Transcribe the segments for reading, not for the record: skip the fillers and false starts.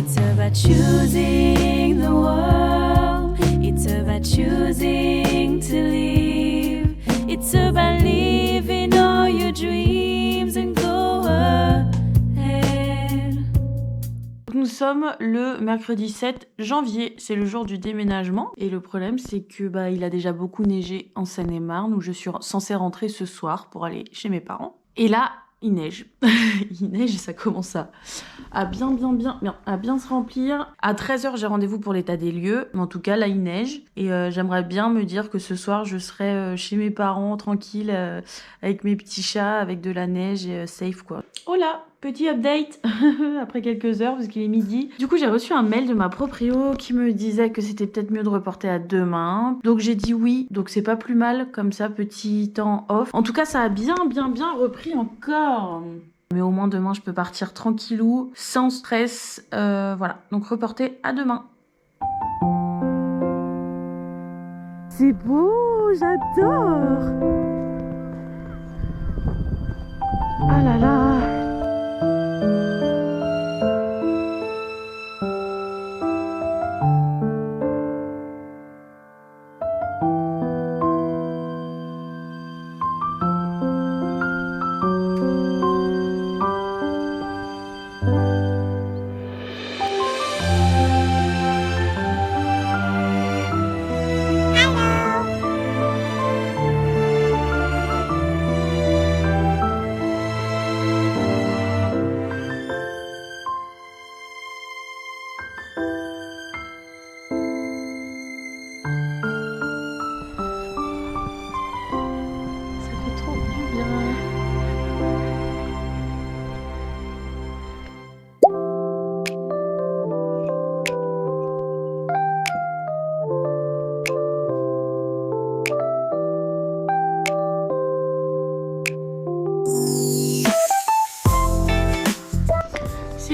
It's about choosing the world. It's about choosing to live. It's about living all your dreams and go ahead. Nous sommes le mercredi 7 janvier, c'est le jour du déménagement. Et le problème, c'est que il a déjà beaucoup neigé en Seine-et-Marne, où je suis censée rentrer ce soir pour aller chez mes parents. Et là, il neige. Il neige et ça commence à bien se remplir. À 13h, j'ai rendez-vous pour l'état des lieux. Mais en tout cas, là, il neige. Et j'aimerais bien me dire que ce soir, je serai chez mes parents, tranquille, avec mes petits chats, avec de la neige et safe, quoi. Oh là, petit update après quelques heures, parce qu'il est midi. Du coup, j'ai reçu un mail de ma proprio qui me disait que c'était peut-être mieux de reporter à demain. Donc, j'ai dit oui. Donc, c'est pas plus mal, comme ça, petit temps off. En tout cas, ça a bien repris encore. Mais au moins demain, je peux partir tranquillou, sans stress. Voilà, donc reporter à demain. C'est beau, j'adore. Ah là là.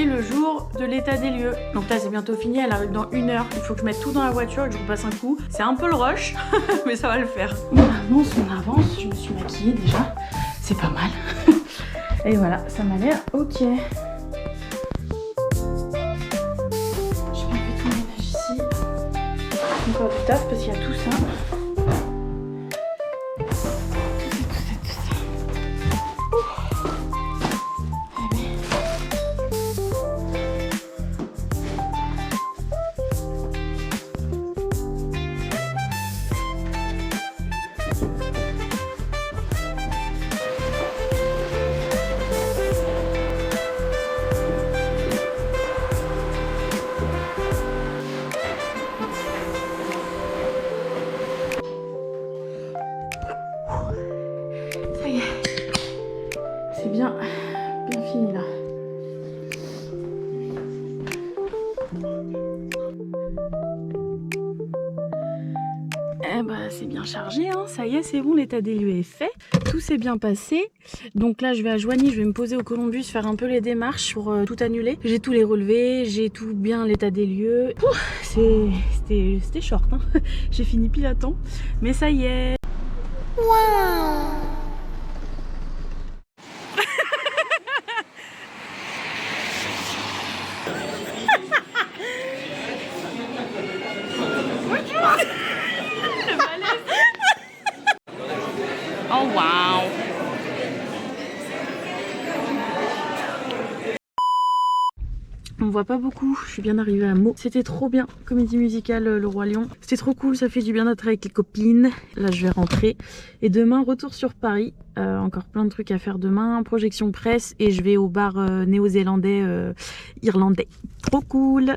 Le jour de l'état des lieux. Donc là c'est bientôt fini, elle arrive dans 1 heure. Il faut que je mette tout dans la voiture et que je repasse un coup. C'est un peu le rush, mais ça va le faire. On avance, je me suis maquillée déjà. C'est pas mal. Et voilà, ça m'a l'air ok. J'ai bien fait tout le ménage ici. Encore du taf parce qu'il y a tout ça. C'est bien fini là. C'est bien chargé, hein. Ça y est, c'est bon, l'état des lieux est fait. Tout s'est bien passé. Donc là, je vais à Joigny, je vais me poser au Columbus, faire un peu les démarches pour tout annuler. J'ai tous les relevés, j'ai tout bien l'état des lieux. C'était short, hein. J'ai fini pile à temps. Mais ça y est. Wow. Oh wow! On voit pas beaucoup, je suis bien arrivée à Meaux. C'était trop bien, comédie musicale Le Roi Lion. C'était trop cool, ça fait du bien d'être avec les copines. Là je vais rentrer. Et demain, retour sur Paris. Encore plein de trucs à faire demain. Projection presse et je vais au bar néo-zélandais, irlandais. Trop cool!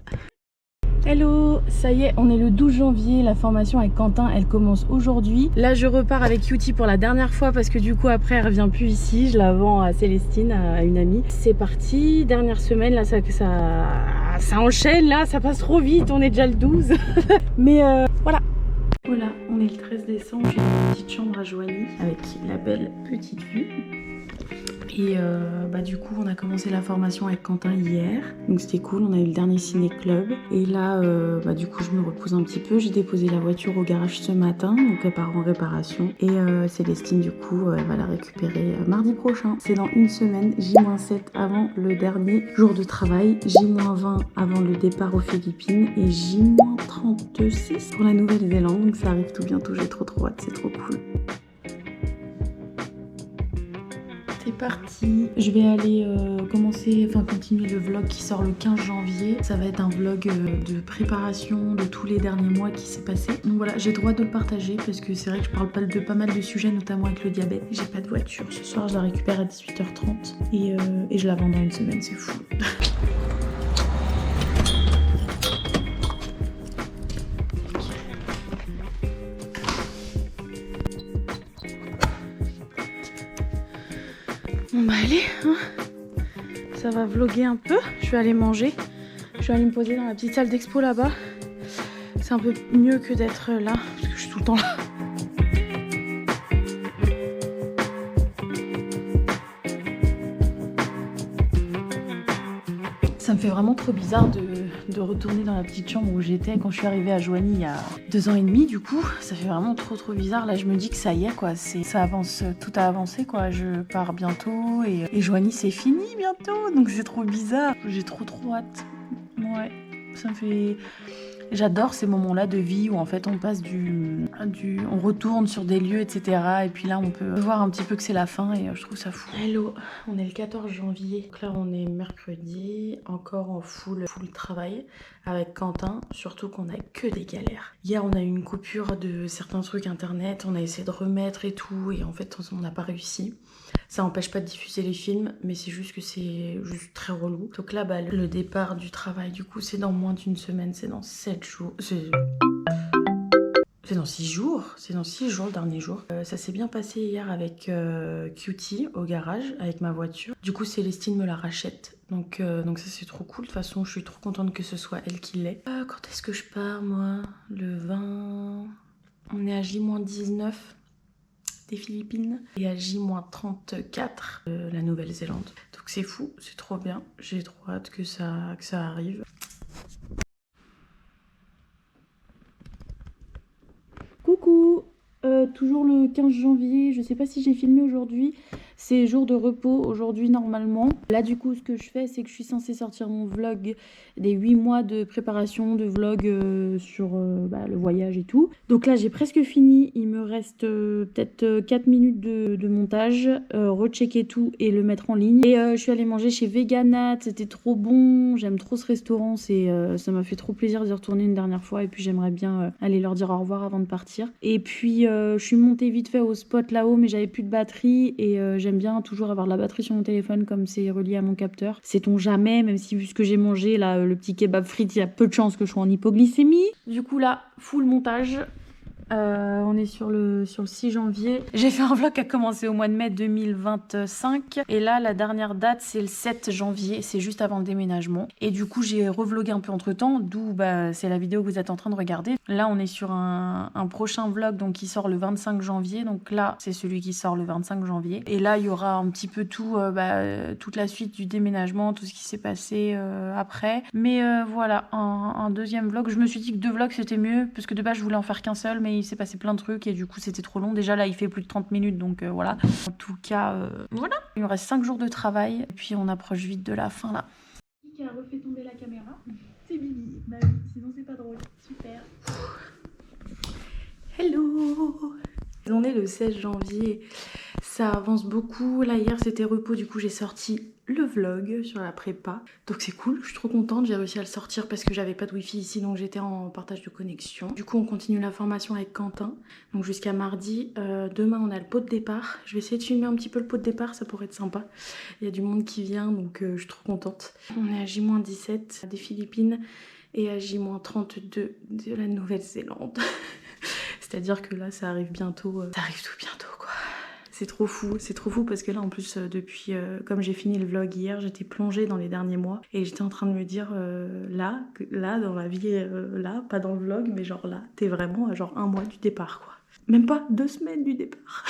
Hello, ça y est, on est le 12 janvier, la formation avec Quentin, elle commence aujourd'hui. Là, je repars avec Cutie pour la dernière fois parce que du coup, après, elle revient plus ici. Je la vends à Célestine, à une amie. C'est parti, dernière semaine, là, ça enchaîne, là, ça passe trop vite, on est déjà le 12. Mais voilà. Voilà, on est le 13 décembre, j'ai une petite chambre à Joigny avec la belle petite vue. Et du coup on a commencé la formation avec Quentin hier, donc c'était cool, on a eu le dernier ciné-club. Et là du coup je me repose un petit peu, j'ai déposé la voiture au garage ce matin, donc elle part en réparation. Et Célestine du coup elle va la récupérer mardi prochain. C'est dans une semaine, J-7 avant le dernier jour de travail, J-20 avant le départ aux Philippines et J-36 pour la Nouvelle-Zélande. Donc ça arrive tout bientôt, j'ai trop hâte, c'est trop cool. C'est parti. Je vais aller continuer le vlog qui sort le 15 janvier. Ça va être un vlog de préparation de tous les derniers mois qui s'est passé. Donc voilà, j'ai droit de le partager parce que c'est vrai que je parle de pas mal de sujets, notamment avec le diabète. J'ai pas de voiture. Ce soir, je la récupère à 18h30 et je la vends dans une semaine, c'est fou. Bon bah allez, hein. Ça va vlogger un peu. Je vais aller manger. Je vais aller me poser dans la petite salle d'expo là-bas. C'est un peu mieux que d'être là, parce que je suis tout le temps là. Ça me fait vraiment trop bizarre de retourner dans la petite chambre où j'étais quand je suis arrivée à Joigny il y a 2 ans et demi. Du coup, ça fait vraiment trop bizarre. Là, je me dis que ça y est, quoi. Ça avance, tout a avancé, quoi. Je pars bientôt et Joigny, c'est fini bientôt. Donc c'est trop bizarre. J'ai trop hâte. Ouais, ça me fait... J'adore ces moments-là de vie où en fait on passe on retourne sur des lieux, etc. Et puis là on peut voir un petit peu que c'est la fin et je trouve ça fou. Hello, on est le 14 janvier. Donc là on est mercredi, encore en full travail avec Quentin. Surtout qu'on a que des galères. Hier on a eu une coupure de certains trucs internet, on a essayé de remettre et tout et en fait on n'a pas réussi. Ça n'empêche pas de diffuser les films, mais c'est juste que c'est juste très relou. Donc là, le départ du travail, du coup, c'est dans moins d'une semaine, c'est dans 7 jours. C'est dans 6 jours. C'est dans 6 jours, le dernier jour. Ça s'est bien passé hier avec Cutie au garage, avec ma voiture. Du coup, Célestine me la rachète. Donc ça, c'est trop cool. De toute façon, je suis trop contente que ce soit elle qui l'ait. Quand est-ce que je pars, moi? Le 20... On est à J-19. Des Philippines et à J-34 la Nouvelle-Zélande. Donc c'est fou, c'est trop bien. J'ai trop hâte que ça arrive. Coucou, toujours le 15 janvier, je sais pas si j'ai filmé aujourd'hui, c'est jour de repos aujourd'hui normalement. Là du coup ce que je fais c'est que je suis censée sortir mon vlog des 8 mois de préparation de vlog sur le voyage et tout. Donc là j'ai presque fini, il me reste peut-être 4 minutes de montage, rechecker tout et le mettre en ligne. Et je suis allée manger chez Veganat, c'était trop bon, j'aime trop ce restaurant, ça m'a fait trop plaisir d'y retourner une dernière fois et puis j'aimerais bien aller leur dire au revoir avant de partir. Et puis je suis montée vite fait au spot là-haut mais j'avais plus de batterie et j'aime bien toujours avoir de la batterie sur mon téléphone comme c'est relié à mon capteur. Sait-on jamais, même si vu ce que j'ai mangé là, le petit kebab frites, il y a peu de chances que je sois en hypoglycémie. Du coup là, full montage. On est sur le 6 janvier. J'ai fait un vlog qui a commencé au mois de mai 2025. Et là, la dernière date, c'est le 7 janvier. C'est juste avant le déménagement. Et du coup, j'ai revlogué un peu entre temps. D'où c'est la vidéo que vous êtes en train de regarder. Là, on est sur un prochain vlog donc, qui sort le 25 janvier. Donc là, c'est celui qui sort le 25 janvier. Et là, il y aura un petit peu tout, toute la suite du déménagement, tout ce qui s'est passé après. Mais voilà, un deuxième vlog. Je me suis dit que 2 vlogs, c'était mieux. Parce que de base, je voulais en faire qu'un seul. Mais il s'est passé plein de trucs et du coup c'était trop long. Déjà là il fait plus de 30 minutes donc voilà. En tout cas voilà. Il me reste 5 jours de travail et puis on approche vite de la fin là. Qui a refait tomber la caméra? C'est Bibi. Bah oui, sinon c'est pas drôle. Super. Hello. On est le 16 janvier. Ça avance beaucoup. Là hier c'était repos, du coup j'ai sorti le vlog sur la prépa. Donc c'est cool, je suis trop contente, j'ai réussi à le sortir parce que j'avais pas de wifi ici donc j'étais en partage de connexion. Du coup on continue la formation avec Quentin, donc jusqu'à mardi. Demain on a le pot de départ. Je vais essayer de filmer un petit peu le pot de départ, ça pourrait être sympa. Il y a du monde qui vient donc je suis trop contente. On est à J-17 des Philippines et à J-32 de la Nouvelle-Zélande. C'est-à-dire que là ça arrive bientôt, ça arrive tout bientôt quoi. C'est trop fou parce que là en plus depuis comme j'ai fini le vlog hier, j'étais plongée dans les derniers mois et j'étais en train de me dire là dans la vie, là, pas dans le vlog mais genre là, t'es vraiment à genre 1 mois du départ quoi. Même pas 2 semaines du départ.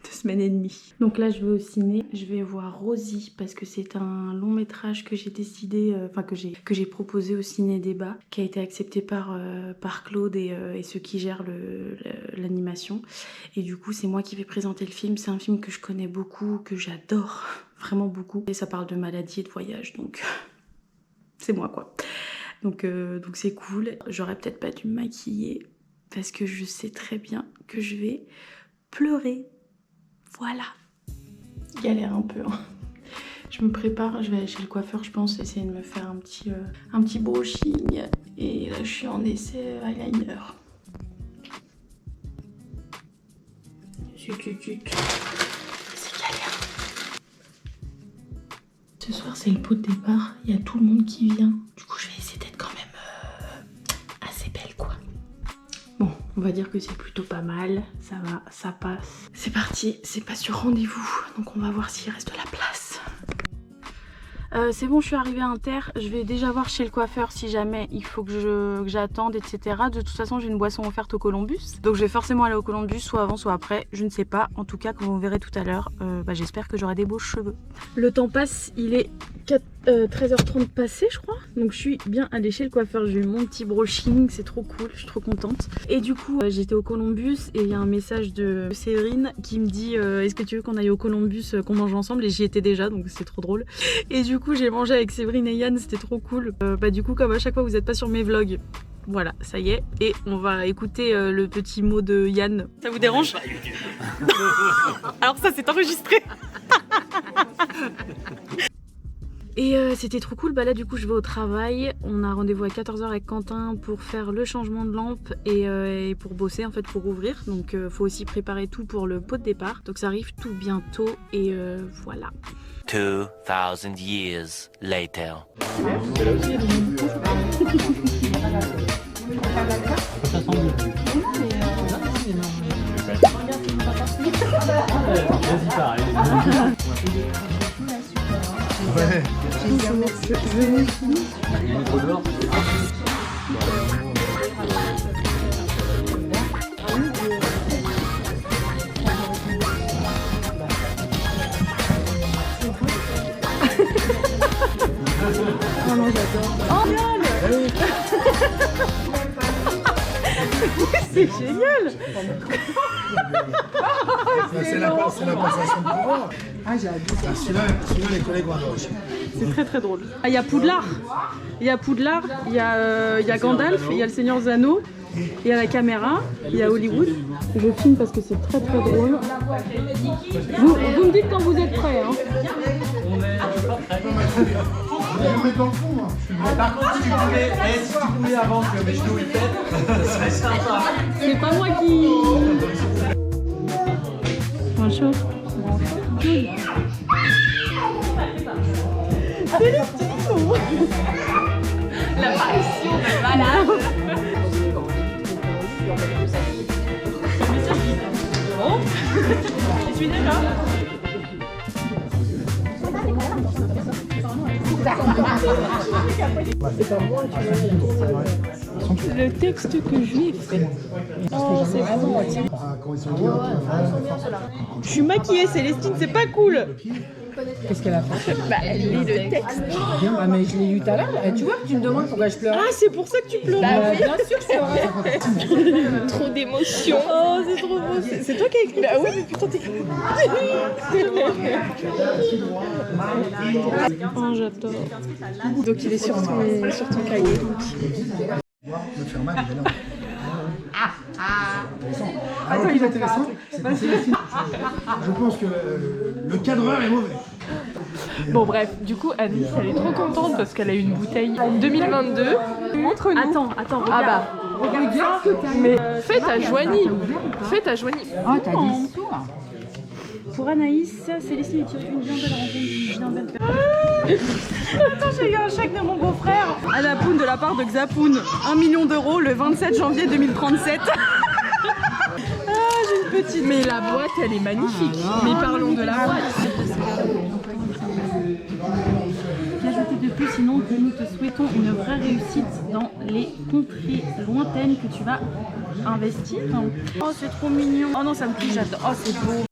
2 semaine et demie. Donc là je vais au ciné, je vais voir Rosie parce que c'est un long métrage que j'ai décidé, que j'ai proposé au Ciné Débat, qui a été accepté par Claude et ceux qui gèrent l'animation. Et du coup c'est moi qui vais présenter le film. C'est un film que je connais beaucoup, que j'adore vraiment beaucoup. Et ça parle de maladie et de voyage, donc c'est moi quoi. Donc c'est cool. J'aurais peut-être pas dû me maquiller parce que je sais très bien que je vais pleurer. Voilà. Galère un peu. Hein. Je me prépare, je vais aller chez le coiffeur, je pense, essayer de me faire un petit brushing. Et là, je suis en essai eyeliner. C'est galère. Ce soir, c'est le pot de départ. Il y a tout le monde qui vient. Du coup, je vais essayer d'être quand même assez belle, quoi. Bon, on va dire que c'est plutôt pas mal. Ça va, ça passe. C'est parti, c'est pas sur rendez-vous. Donc, on va voir s'il reste de la place. C'est bon, je suis arrivée à Inter. Je vais déjà voir chez le coiffeur si jamais il faut que j'attende, etc. De toute façon, j'ai une boisson offerte au Columbus. Donc, je vais forcément aller au Columbus, soit avant, soit après. Je ne sais pas. En tout cas, comme vous verrez tout à l'heure, j'espère que j'aurai des beaux cheveux. Le temps passe, il est 13h30 passé, je crois. Donc, je suis bien allée chez le coiffeur. J'ai eu mon petit brushing, c'est trop cool. Je suis trop contente. Et du coup, j'étais au Columbus et il y a un message de Séverine qui me dit est-ce que tu veux qu'on aille au Columbus, qu'on mange ensemble? Et j'y étais déjà, donc c'est trop drôle. Et du coup, j'ai mangé avec Séverine et Yann, c'était trop cool. Du coup, comme à chaque fois, vous n'êtes pas sur mes vlogs. Voilà, ça y est. Et on va écouter le petit mot de Yann. Ça vous dérange? Alors ça, c'est enregistré. Et c'était trop cool. Là, du coup, je vais au travail. On a rendez-vous à 14h avec Quentin pour faire le changement de lampe et pour bosser, en fait, pour ouvrir. Donc, faut aussi préparer tout pour le pot de départ. Donc, ça arrive tout bientôt. Et voilà. 2000 years later. Ouais. Oh non, j'adore. Oh Yann. C'est génial. C'est la passation de pouvoir. Ah, j'ai adoré. Celui-là, les collègues vont adorer. C'est très très drôle. Ah, il y a Poudlard. Il y a Poudlard, il y a Gandalf, il y a le Seigneur des Anneaux, il y a la caméra, il y a Hollywood. Je filme parce que c'est très très drôle. Vous me dites quand vous êtes prêts. Hein. Je vais me mettre dans le fond, moi. Par contre, si tu pouvais avant que mes genoux ils pètent, ça serait sympa. C'est pas moi qui... Bonjour. Célestino. L'apparition de malade. Bon, je suis déjà. Le texte que je lui ai fait. Oh, c'est bon. Je suis maquillée, Célestine, c'est pas cool. Qu'est-ce qu'elle a fait? Elle lit le texte. Bien, mais je l'ai lu tout à l'heure. Tu vois que tu me demandes pourquoi je pleure. Ah, c'est pour ça que tu pleures. Bien sûr que je pleure. Trop d'émotions. Oh, c'est trop beau. C'est toi qui as écrit. Bah oui, mais putain, t'es... Oh, j'adore. Donc il est sur ton cahier. Me faire mal, mais non. Ah, ok, c'est intéressant. Je pense que le cadreur est mauvais. Bon bref, du coup Alice elle est trop contente parce qu'elle a eu une bouteille 2022. Montre-nous. Attends, regarde. Ah bah, Regarde ce que t'as. mais fais ta Joanie. Fais ta Joanie. Oh, t'as dit sous. Pour Anaïs, Célestine est une bien belle rencontre. Attends, j'ai eu un chèque de mon beau-frère. À la Poune de la part de Xapoun. 1 million d'euros le 27 janvier 2037. Ah, j'ai une petite. Mais la boîte elle est magnifique. Mais parlons de la boîte. Qu'ajouter de plus sinon que nous te souhaitons une vraie réussite dans les contrées lointaines que tu vas investir. Oh, c'est trop mignon. Oh non, ça me touche, j'adore. Oh, c'est beau.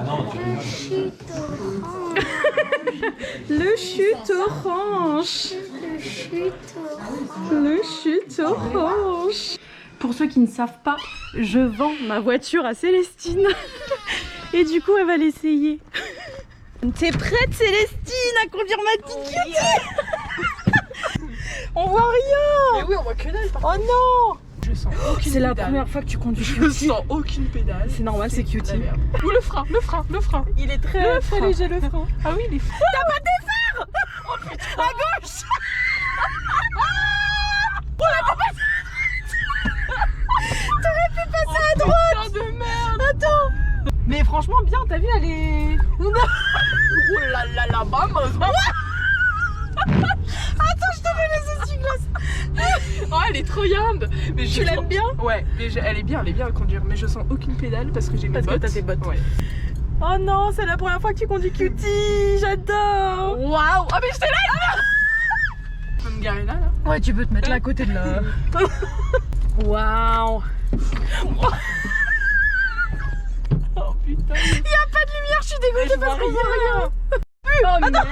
non, tu rigoles. Le chute orange. Le chute orange. Pour ceux qui ne savent pas, je vends ma voiture à Célestine. Et du coup, elle va l'essayer. T'es prête, Célestine, à conduire ma petite cutie? On voit rien. Mais oui, on voit que dalle. Oh non. Je sens aucune C'est la pédale. première fois que tu conduis Je cutie. sens aucune pédale. C'est normal, c'est cutie. la merde. Ou le frein, le frein, le frein. Il est très, très léger le frein. Ah oui, les freins. T'as pas tes phares. Oh putain. À gauche. Oh la dépasse. T'aurais pu passer à droite. Putain de merde. Attends. Mais franchement bien, t'as vu, elle est... Oh là là là, vamos. Attends, je te fais les essuie-glaces. Oh, elle est trop yambe. Mais Tu l'aimes bien? Ouais, mais elle est bien à conduire. Mais je sens aucune pédale parce que j'ai mes Parce que bottes. t'as tes bottes. Ouais. Oh non, c'est la première fois que tu conduis cutie. J'adore. Waouh. Ah mais j'étais là. Je peux me garer là. Ouais, tu peux te mettre là à côté de la... Waouh. Oh putain. Y'a pas de lumière, je suis dégoûtée parce qu'on voit rien. Oh merde.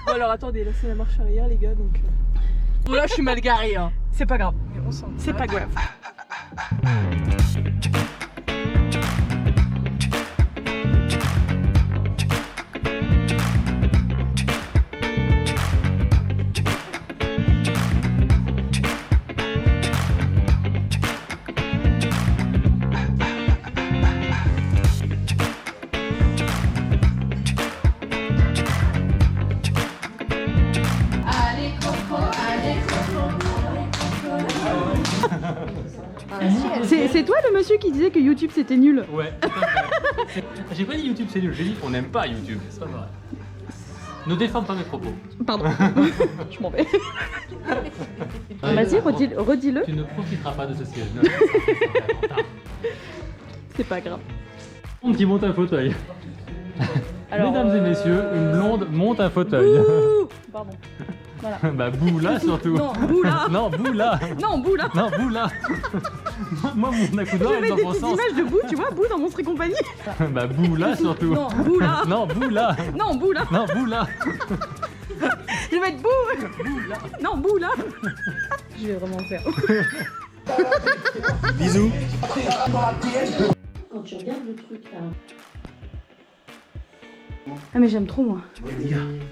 Bon alors attendez, là c'est la marche arrière les gars donc... Bon là je suis mal garée hein. C'est pas grave. Mais on s'en C'est pas grave. C'est toi le monsieur qui disait que YouTube c'était nul? Ouais. J'ai pas dit YouTube c'est nul, j'ai dit qu'on n'aime pas YouTube. C'est pas vrai. Ne déforme pas mes propos. Pardon. Je m'en vais. Vas-y, redis-le. Tu ne profiteras pas de ce siège. Non, C'est pas grave. Blonde qui monte un fauteuil. Alors, Mesdames et messieurs, une blonde monte un fauteuil. Bouh. Pardon. Bah bouh là surtout. Non, bouh là. Non, bouh là. Non, bouh là. Non, bouh là. Moi mon accoudoir Je est mets dans des mon petites sens. images de bouh, tu vois, bouh dans Monstres et compagnie. Bah bouh là surtout. Non, bouh là. Non, bouh là. Non, bouh là. Non, bouh là. Je vais mettre bouh. Non, bouh là. Je vais vraiment faire. Bisous. Quand tu regardes le truc là. Ah mais j'aime trop moi.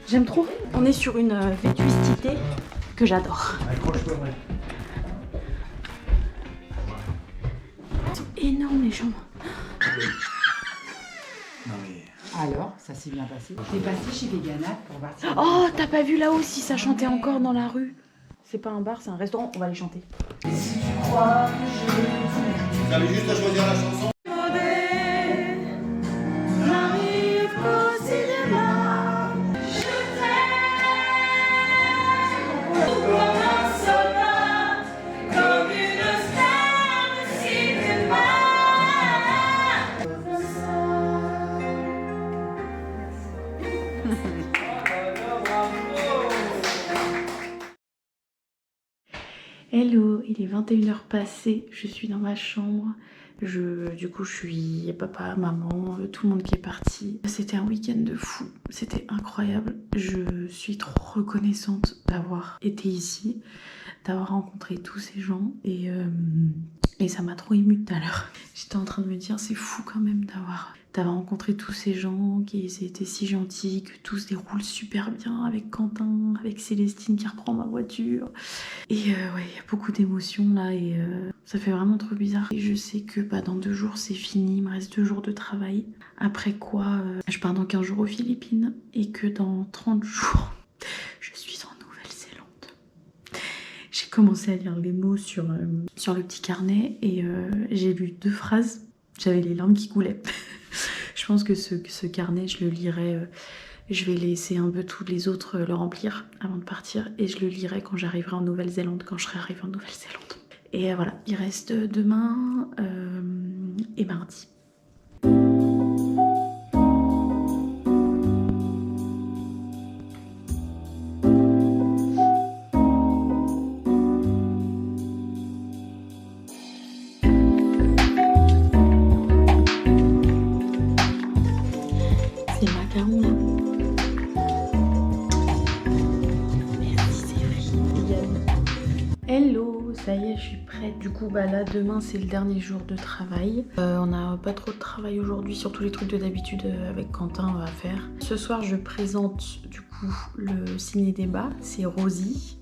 J'aime trop. On est sur une vétusté que j'adore. C'est énorme les jambes. Alors, ça s'est bien passé. T'es passé chez Vegana pour partir. Oh, t'as pas vu là-haut si ça chantait encore dans la rue? C'est pas un bar, c'est un restaurant, on va aller chanter. Vous avez juste à choisir la chanson. Hello, il est 21h passé, je suis dans ma chambre. Du coup, je suis papa, maman, tout le monde qui est parti. C'était un week-end de fou, c'était incroyable. Je suis trop reconnaissante d'avoir été ici, d'avoir rencontré tous ces gens et ça m'a trop émue tout à l'heure. J'étais en train de me dire, c'est fou quand même d'avoir rencontré tous ces gens qui étaient si gentils, que tout se déroule super bien avec Quentin, avec Célestine qui reprend ma voiture. Et ouais, il y a beaucoup d'émotions là et ça fait vraiment trop bizarre. Et je sais que dans 2 jours c'est fini, il me reste 2 jours de travail. Après quoi, je pars dans 15 jours aux Philippines et que dans 30 jours, je suis en Nouvelle-Zélande. J'ai commencé à lire les mots sur le petit carnet et j'ai lu 2 phrases. J'avais les larmes qui coulaient. Je pense que ce carnet, je le lirai, je vais laisser un peu tous les autres le remplir avant de partir et je le lirai quand j'arriverai en Nouvelle-Zélande, quand je serai arrivée en Nouvelle-Zélande. Et voilà, il reste demain et mardi. Hello, ça y est, je suis prête. Du coup, bah là, demain, c'est le dernier jour de travail. On n'a pas trop de travail aujourd'hui, surtout les trucs de d'habitude avec Quentin à faire. Ce soir, je présente du coup le ciné-débat, c'est Rosie.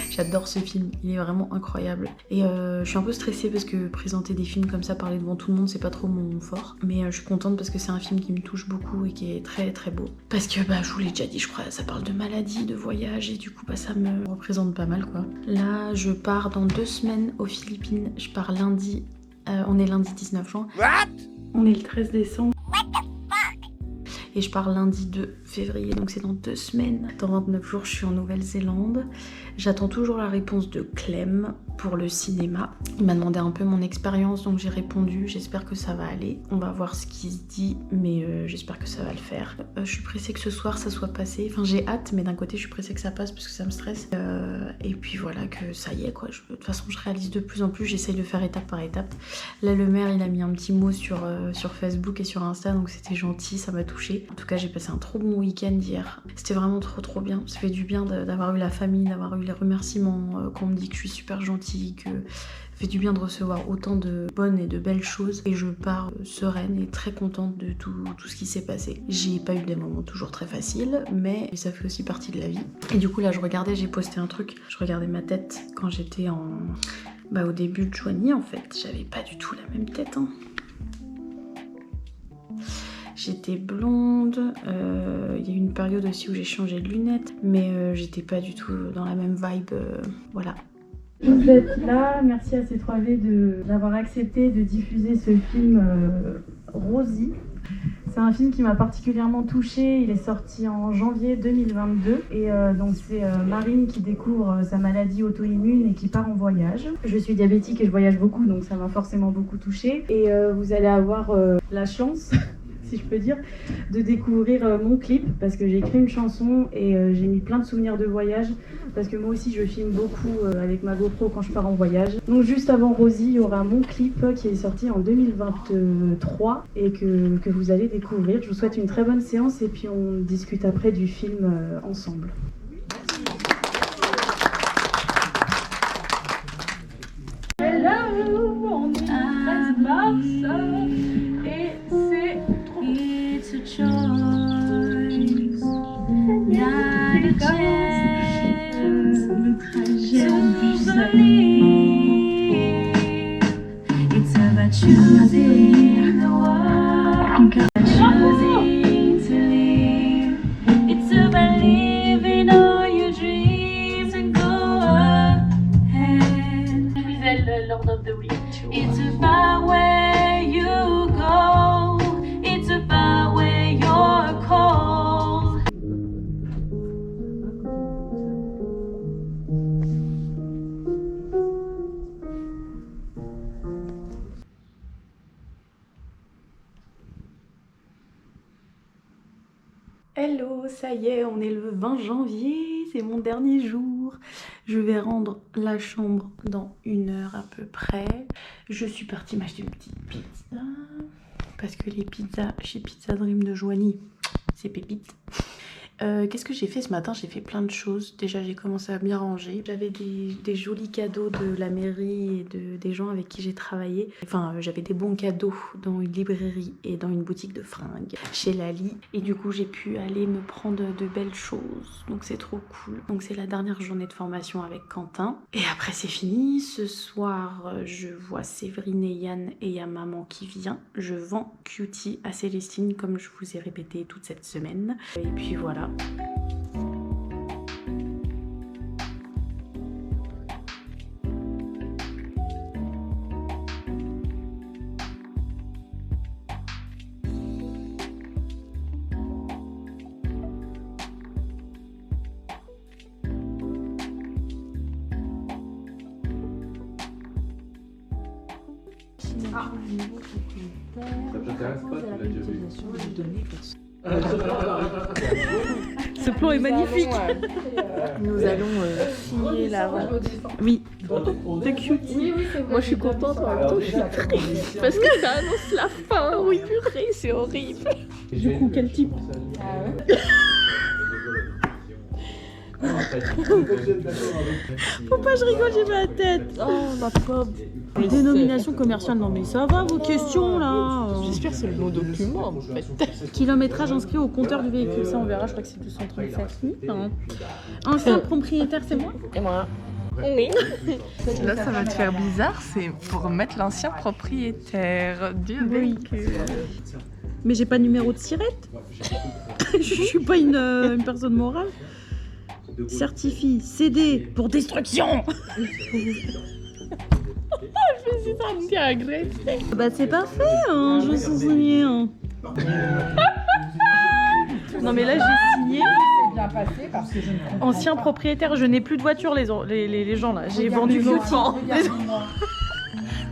J'adore ce film, il est vraiment incroyable. Et je suis un peu stressée parce que présenter des films comme ça, parler devant tout le monde, c'est pas trop mon fort. Mais je suis contente parce que c'est un film qui me touche beaucoup et qui est très très beau. Parce que bah je vous l'ai déjà dit, je crois, ça parle de maladie, de voyage et du coup bah ça me représente pas mal quoi. Là je pars dans 2 semaines aux Philippines, je pars lundi, on est lundi 19 juin. What? On est le 13 décembre. Et je pars lundi 2 février, donc c'est dans 2 semaines. Dans 29 jours, je suis en Nouvelle-Zélande. J'attends toujours la réponse de Clem pour le cinéma. Il m'a demandé un peu mon expérience, donc j'ai répondu. J'espère que ça va aller. On va voir ce qui se dit, mais j'espère que ça va le faire. Je suis pressée que ce soir, ça soit passé. Enfin, j'ai hâte, mais d'un côté, je suis pressée que ça passe parce que ça me stresse. Et puis voilà, que ça y est, quoi. De toute façon, je réalise de plus en plus. J'essaye de faire étape par étape. Là, le maire, il a mis un petit mot sur Facebook et sur Insta, donc c'était gentil, ça m'a touchée. En tout cas, j'ai passé un trop bon week-end hier. C'était vraiment trop bien. Ça fait du bien d'avoir eu la famille, d'avoir eu les remerciements, qu'on me dit que je suis super gentille, que ça fait du bien de recevoir autant de bonnes et de belles choses. Et je pars sereine et très contente de tout ce qui s'est passé. J'ai pas eu des moments toujours très faciles, mais ça fait aussi partie de la vie. Et du coup, là, je regardais, j'ai posté un truc. Je regardais ma tête quand j'étais au début de Joanie, en fait. J'avais pas du tout la même tête, hein. J'étais blonde, il y a eu une période aussi où j'ai changé de lunettes, mais j'étais pas du tout dans la même vibe, voilà. Vous êtes là, merci à C3V d'avoir accepté de diffuser ce film Rosie. C'est un film qui m'a particulièrement touchée, il est sorti en janvier 2022 et donc c'est Marine qui découvre sa maladie auto-immune et qui part en voyage. Je suis diabétique et je voyage beaucoup, donc ça m'a forcément beaucoup touchée et vous allez avoir la chance si je peux dire, de découvrir mon clip parce que j'ai écrit une chanson et j'ai mis plein de souvenirs de voyage parce que moi aussi je filme beaucoup avec ma GoPro quand je pars en voyage. Donc juste avant Rosie, il y aura mon clip qui est sorti en 2023 et que vous allez découvrir. Je vous souhaite une très bonne séance et puis on discute après du film ensemble. Hello, on est le 13 mars et c'est It's a choice, not a chance to believe. It's about choosing the world, choosing to live. It's about living all your dreams and go ahead. Lord of the Rings. It's about where you go. It's about where you're called. Hello, ça y est, on est le 20 janvier, c'est mon dernier jour. Je vais rendre la chambre dans 1 heure à peu près. Je suis partie m'acheter une petite pizza parce que les pizzas chez Pizza Dream de Joanie, c'est pépite. Qu'est-ce que j'ai fait ce matin? J'ai fait plein de choses. Déjà, j'ai commencé à bien ranger. J'avais des jolis cadeaux de la mairie et des gens avec qui j'ai travaillé. Enfin, j'avais des bons cadeaux dans une librairie et dans une boutique de fringues chez Lali. Et du coup, j'ai pu aller me prendre de belles choses. Donc, c'est trop cool. Donc, c'est la dernière journée de formation avec Quentin. Et après, c'est fini. Ce soir, je vois Séverine et Yann et il y a maman qui vient. Je vends Cutie à Célestine comme je vous ai répété toute cette semaine. Et puis voilà. Ça t'intéresse pas, tu l'as déjà vu. Ce plan est magnifique. Nous allons signer la vente. Oui, de Cutie. Moi je suis contente, en même temps je suis triste parce que ça annonce la fin. Oui purée, c'est horrible. Du coup, quel type? Faut pas que je rigole, j'ai ma tête. Oh ma pauvre. Dénomination commerciale, non mais ça va vos questions là. J'espère que c'est le bon document en fait. Kilométrage inscrit au compteur du véhicule, ça on verra, je crois que c'est 237 000. Ancien propriétaire, c'est moi? Et moi? Oui. Là, ça va te faire bizarre, c'est pour mettre l'ancien propriétaire du véhicule. Mais j'ai pas de numéro de sirette. Je suis pas une personne morale. Certifie, CD pour destruction. Je me suis sentie agressée. Bah c'est parfait, hein, je suis signé. Hein. Non mais là j'ai signé. Bien passé parce que je ne comprends Ancien pas. propriétaire, je n'ai plus de voiture les gens là. J'ai vendu Regardez-moi, Beauty. regardez-moi.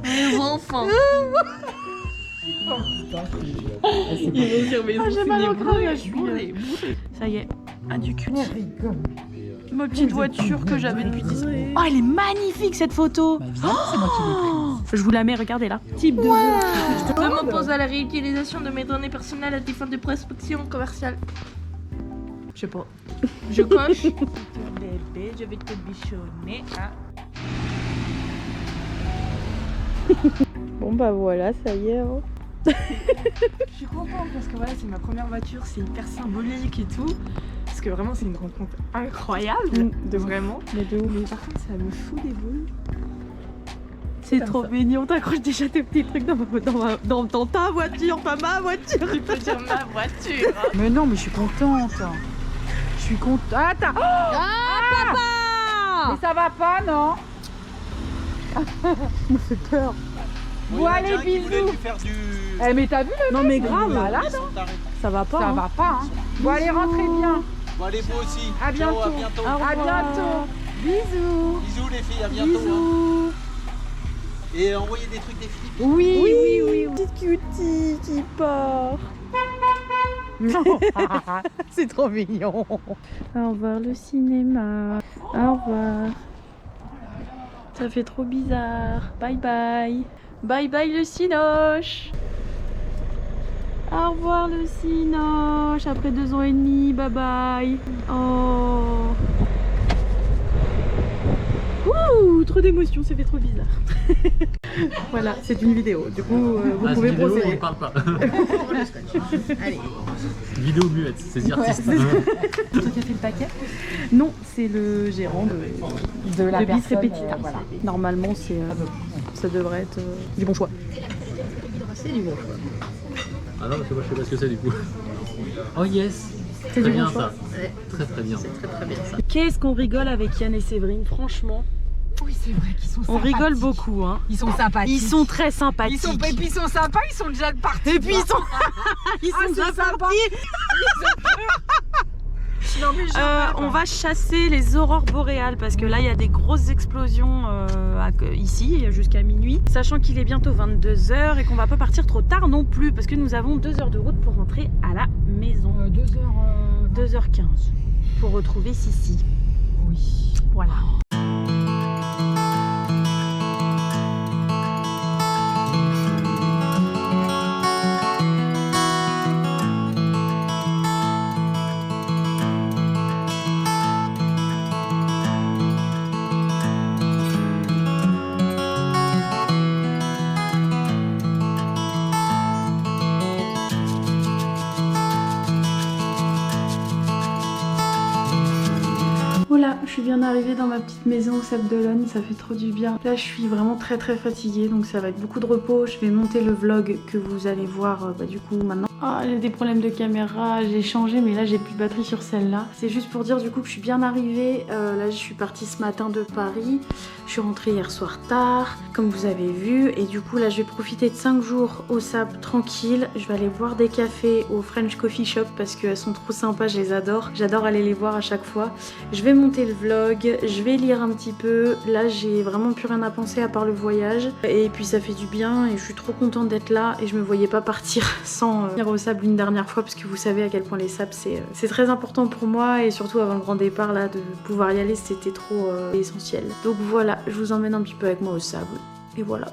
Les enfants. Ils vont dire mais j'ai mal au crâne, là, je suis bourré. Ça y est, adieu cutie. Elle rigole. Ma petite voiture que j'avais depuis 10 ans. Oh elle est magnifique cette photo. Bah, évidemment, c'est moi qui l'ai prise. Je vous la mets, regardez là. Type de Je m'oppose à la réutilisation de mes données personnelles à des fins de prospection commerciale. Je sais pas. Je coche. Bébé, je vais te bichonner. Bon bah voilà, ça y est. Hein. Je suis contente parce que voilà, c'est ma première voiture, c'est hyper symbolique et tout. Parce que vraiment, c'est une rencontre incroyable. De vraiment. Mais de ouf. Mais par contre, ça me fout des boules. C'est comme trop ça. mignon, t'accroches déjà tes petits trucs dans ta voiture, pas ma voiture. Tu peux dire ma voiture. Hein. Mais non, mais je suis contente. Je suis contente. Attends. Papa. Mais ça va pas, non? me fait peur. Bon, allez, bisous. Eh, mais t'as vu le Non mais grave, malade, hein? ça va pas. Ça hein. va pas, hein? Bon, allez, rentrez bien. Bon, allez, vous aussi. À bientôt. Ciao, à bientôt. Au À revoir. bientôt. Bisous. Bisous, les filles, à bientôt. Bisous. Hein. Et envoyez des trucs des filles. Oui, oui, oui. Petite cutie qui part. C'est trop mignon. Au revoir le cinéma. Au revoir. Ça fait trop bizarre. Bye bye. Bye bye le cinoche. Au revoir le cinoche. Après 2 ans et demi. Bye bye. Oh. Ouh, trop d'émotions, ça fait trop bizarre. Voilà, c'est une vidéo. Du coup, vous pouvez vidéo, on procéder. ne parle pas. Allez. Vidéo muette, c'est artiste. C'est toi qui as fait le paquet Non, c'est le gérant de la de Bis personne. Répétita. Voilà. Normalement, c'est, ça devrait être du bon choix. C'est du bon choix. Ah non, parce que moi je sais pas ce que c'est du coup. Oh yes. C'est Très du bien bon choix. ça. Très très bien. Très très bien ça. Qu'est-ce qu'on rigole avec Yann et Séverine, franchement. Oui, c'est vrai qu'ils sont On sympathiques. rigole beaucoup, hein. Ils sont sympathiques. Ils sont très sympathiques. Et puis ils sont sympas, ils sont déjà partis. Et puis ils sont, ils sont c'est déjà sympa. partis. Non, mais On va chasser les aurores boréales parce que là il y a des grosses explosions ici jusqu'à minuit. Sachant qu'il est bientôt 22 h et qu'on va pas partir trop tard non plus parce que nous avons 2 heures de route pour rentrer à la maison. 2h15 pour retrouver Sissi. Oui. Voilà. Voilà, je suis bien arrivée dans ma petite maison au Sable d'Olonne, ça fait trop du bien. Là, je suis vraiment très fatiguée, donc ça va être beaucoup de repos. Je vais monter le vlog que vous allez voir du coup maintenant. Ah, j'ai des problèmes de caméra, j'ai changé, mais là j'ai plus de batterie sur celle-là. C'est juste pour dire du coup que je suis bien arrivée. Là, je suis partie ce matin de Paris. Je suis rentrée hier soir tard, comme vous avez vu. Et du coup, là, je vais profiter de 5 jours au Sable tranquille. Je vais aller boire des cafés au French Coffee Shop parce qu'elles sont trop sympas, je les adore. J'adore aller les voir à chaque fois. Je vais monter le vlog, je vais lire un petit peu. Là, j'ai vraiment plus rien à penser à part le voyage. Et puis, ça fait du bien et je suis trop contente d'être là. Et je me voyais pas partir sans venir au Sable une dernière fois parce que vous savez à quel point les sables, c'est très important pour moi. Et surtout, avant le grand départ, là, de pouvoir y aller, c'était trop essentiel. Donc voilà, je vous emmène un petit peu avec moi au Sable. Et voilà.